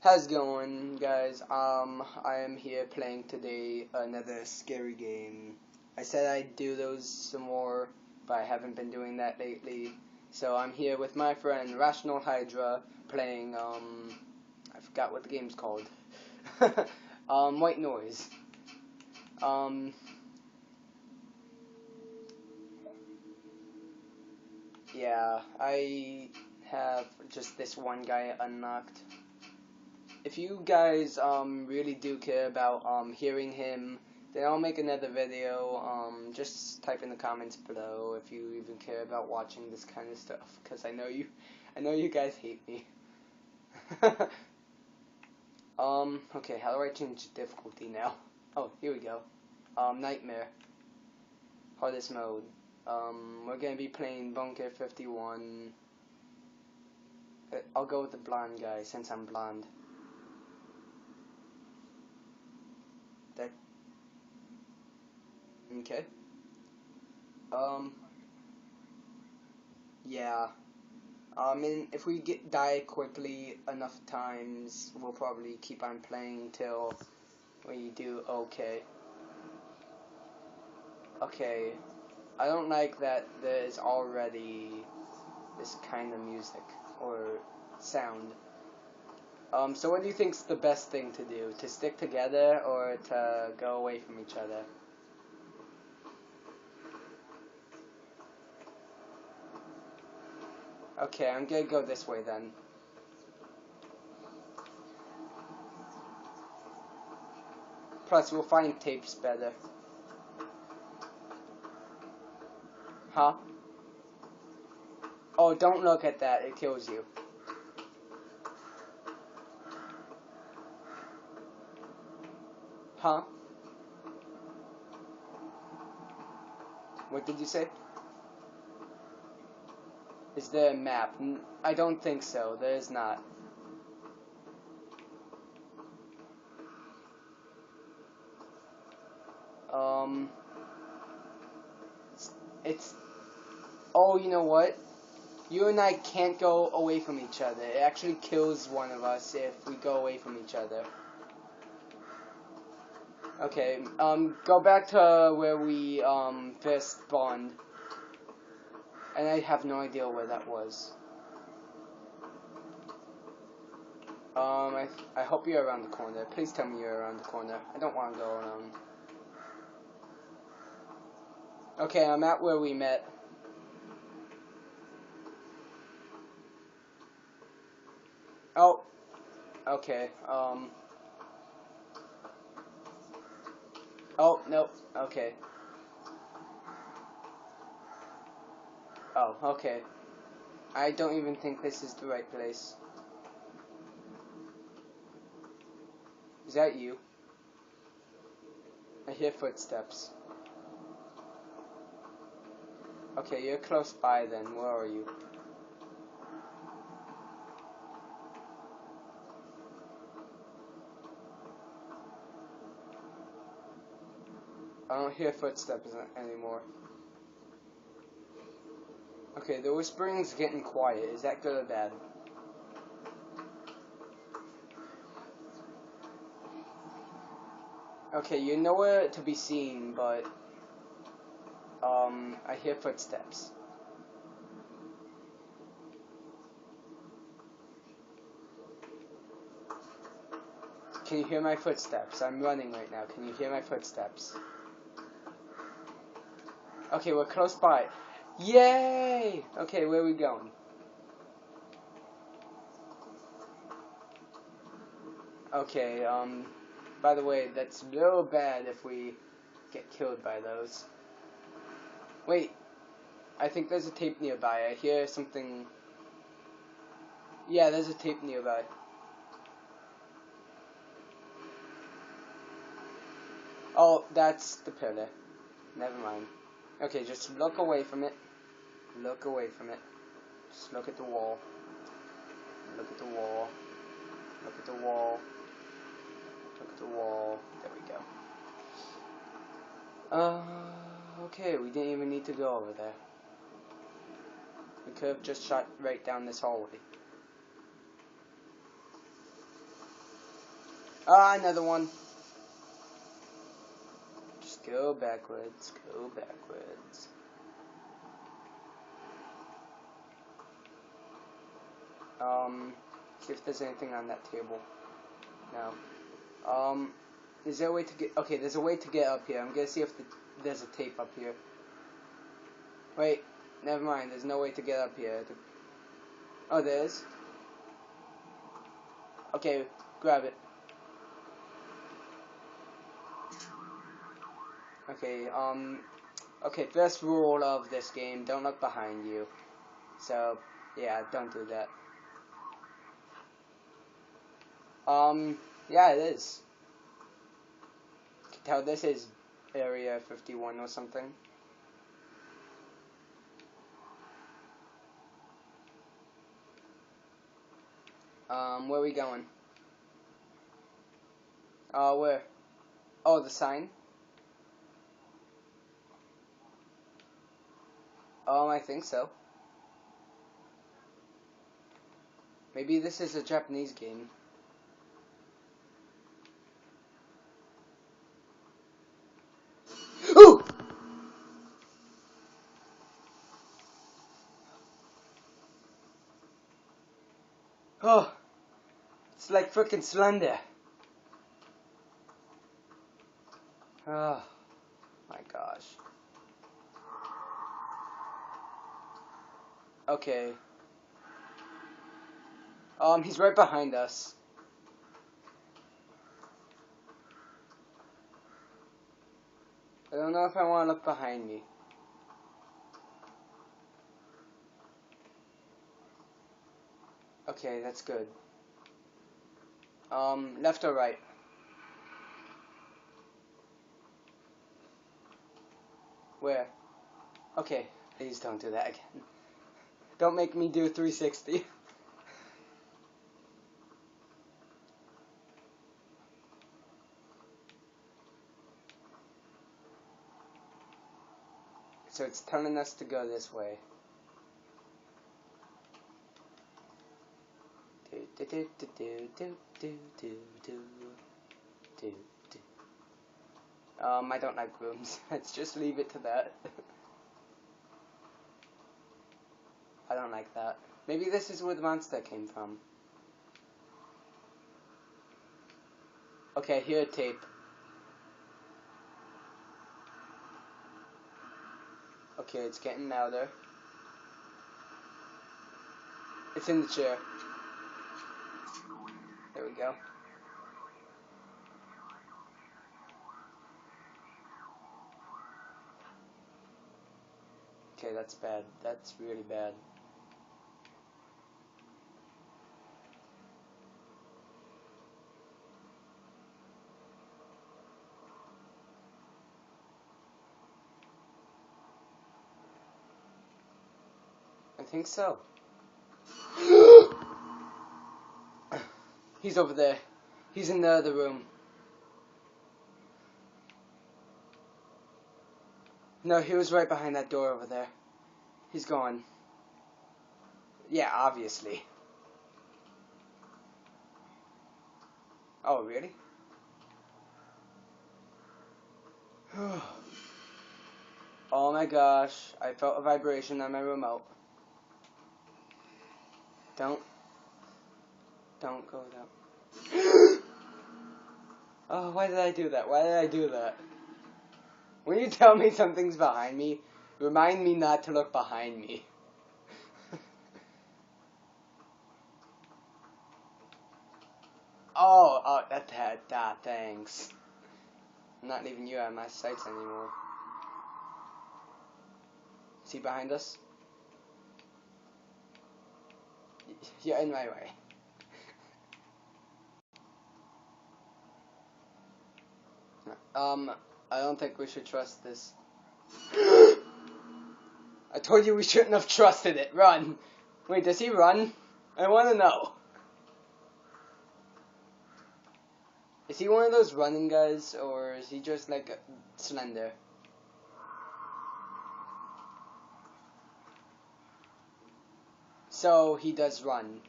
How's it going, guys? I am here playing today another scary game. I said I'd do those some more, but I haven't been doing that lately. So I'm here with my friend Rational Hydra playing, I forgot what the game's called. White Noise. Um, yeah, I have just this one guy unlocked. If you guys really do care about hearing him, then I'll make another video. Just type in the comments below if you even care about watching this kind of stuff, because I know you guys hate me. Okay, how do I change difficulty now? Oh, here we go. Nightmare, hardest mode. We're gonna be playing Bunker 51. I'll go with the blonde guy since I'm blonde. That okay. Um, yeah. And if we die quickly enough times, we'll probably keep on playing till we do okay. Okay, I don't like that there's already this kind of music or sound. So what do you think's the best thing to do? To stick together or to go away from each other? Okay, I'm gonna go this way then. Plus, we'll find tapes better. Huh? Oh, don't look at that, it kills you. Huh? What did you say? Is there a map? I don't think so. There is not. Um, it's. Oh, you know what? You and I can't go away from each other. It actually kills one of us if we go away from each other. Okay, go back to where we, first spawned. And I have no idea where that was. I hope you're around the corner. Please tell me you're around the corner. I don't want to go around. Okay, I'm at where we met. Oh, okay, oh, nope, okay. Oh, okay. I don't even think this is the right place. Is that you? I hear footsteps. Okay, you're close by then. Where are you? I don't hear footsteps anymore. Okay, the whispering's getting quiet. Is that good or bad? Okay, you're nowhere to be seen, but I hear footsteps. Can you hear my footsteps? I'm running right now. Can you hear my footsteps? Okay, we're close by. Yay! Okay, where are we going? Okay, by the way, that's real bad if we get killed by those. Wait, I think there's a tape nearby. I hear something. Yeah, there's a tape nearby. Oh, that's the pillar. Never mind. Okay, just look away from it. Look away from it. Just look at the wall. Look at the wall. Look at the wall. Look at the wall. There we go. Okay, we didn't even need to go over there. We could have just shot right down this hallway. Ah, another one. Just go backwards, go backwards. See if there's anything on that table. No. Is there a way to get... Okay, there's a way to get up here. I'm gonna see if there's a tape up here. Wait, never mind. There's no way to get up here. Oh, there is? Okay, grab it. Okay, okay, first rule of this game, don't look behind you. So, yeah, don't do that. Yeah, it is. You can tell this is Area 51 or something. Where are we going? Where? Oh, the sign? I think so. Maybe this is a Japanese game. Ooh! Oh, it's like frickin' Slender. Oh, my gosh. Okay. He's right behind us. I don't know if I want to look behind me. Okay, that's good. Left or right? Where? Okay, please don't do that again. Don't make me do 360. So it's telling us to go this way. I don't like rooms. Let's just leave it to that. I don't like that. Maybe this is where the monster came from. Okay, here tape. Okay, it's getting louder. It's in the chair. There we go. Okay, that's bad. That's really bad. I think so. He's over there. He's in the other room. No, he was right behind that door over there. He's gone. Yeah, obviously. Oh, really? Oh my gosh, I felt a vibration on my remote. Don't go down. Oh, why did I do that? Why did I do that? When you tell me something's behind me, remind me not to look behind me. Oh, that, thanks. I'm not leaving you out of my sights anymore. Is he behind us? You're in my way. I don't think we should trust this. I told you we shouldn't have trusted it. Run. Wait, does he run? I want to know. Is he one of those running guys, or is he just like Slender? So he does run.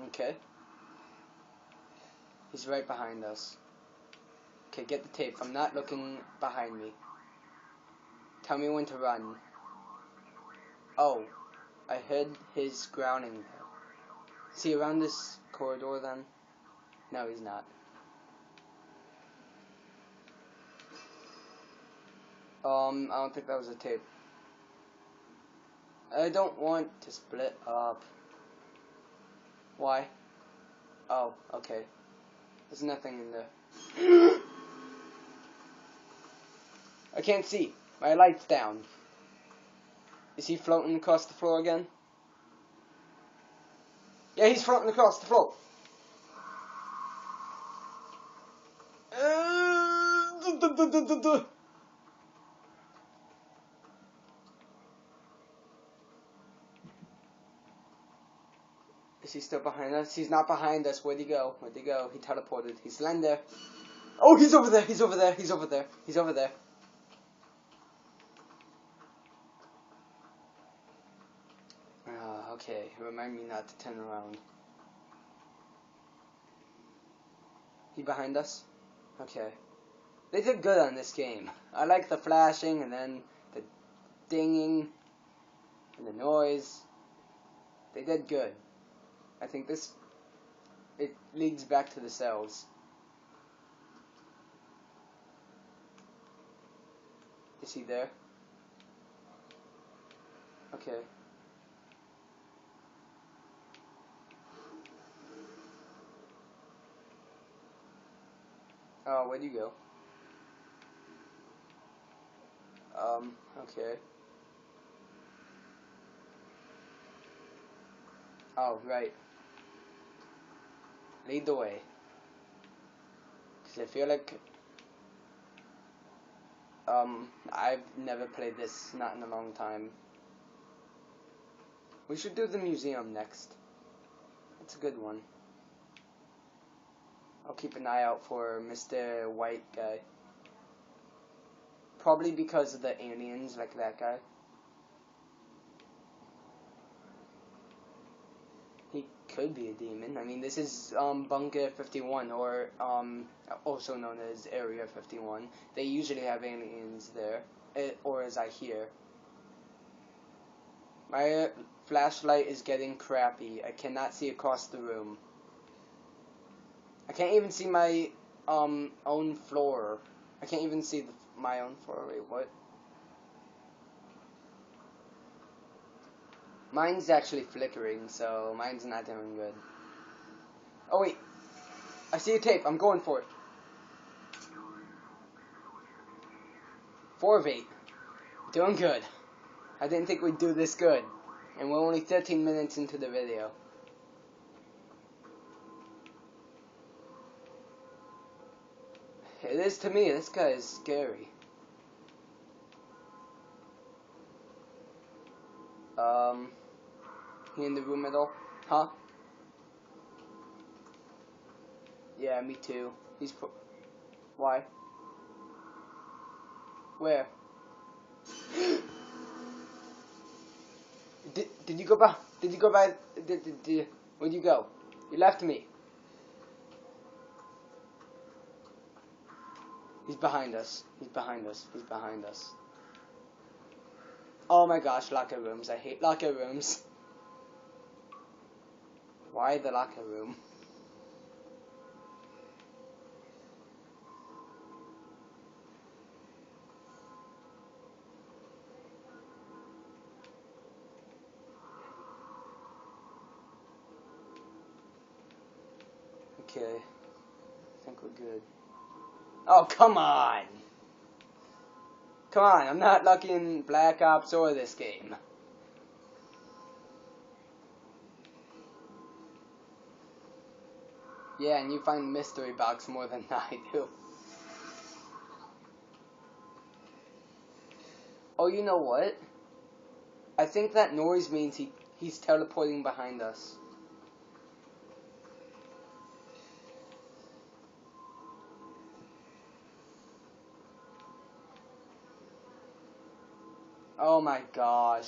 Okay. He's right behind us. Okay, get the tape. I'm not looking behind me. Tell me when to run. Oh, I heard his growling there. Is he around this corridor then? No, he's not. I don't think that was a tape. I don't want to split up. Why? Oh, okay. There's nothing in there. I can't see. My light's down. Is he floating across the floor again? Yeah, he's floating across the floor. Is he still behind us? He's not behind us. Where'd he go? Where'd he go? He teleported. He's slender. Oh, he's over there. He's over there. He's over there. He's over there. Okay. Remind me not to turn around. He behind us? Okay. They did good on this game. I like the flashing and then the dinging and the noise. They did good. I think it leads back to the cells. Is he there? Okay. Oh, where'd you go? Okay. Oh, right. Lead the way. Because I feel like, I've never played this, not in a long time. We should do the museum next. It's a good one. I'll keep an eye out for Mr. White guy. Probably because of the aliens, like that guy. He could be a demon. I mean, this is Bunker 51, or also known as Area 51. They usually have aliens there, or as I hear. My flashlight is getting crappy. I cannot see across the room. I can't even see my own floor. I can't even see my own floor. Wait, what? Mine's actually flickering, so mine's not doing good. Oh wait, I see a tape. I'm going for it. 4 of 8. Doing good. I didn't think we'd do this good. And we're only 13 minutes into the video. It is to me. This guy is scary. He in the room at all? Huh? Yeah, me too. Why? Where? Did you go by? Did you go by? Where'd you go? You left me. He's behind us. He's behind us. He's behind us. Oh my gosh, locker rooms. I hate locker rooms. Why the locker room? Okay. I think we're good. Oh, come on! Come on, I'm not lucky in Black Ops or this game. Yeah, and you find mystery box more than I do. Oh, you know what? I think that noise means he's teleporting behind us. Oh my gosh.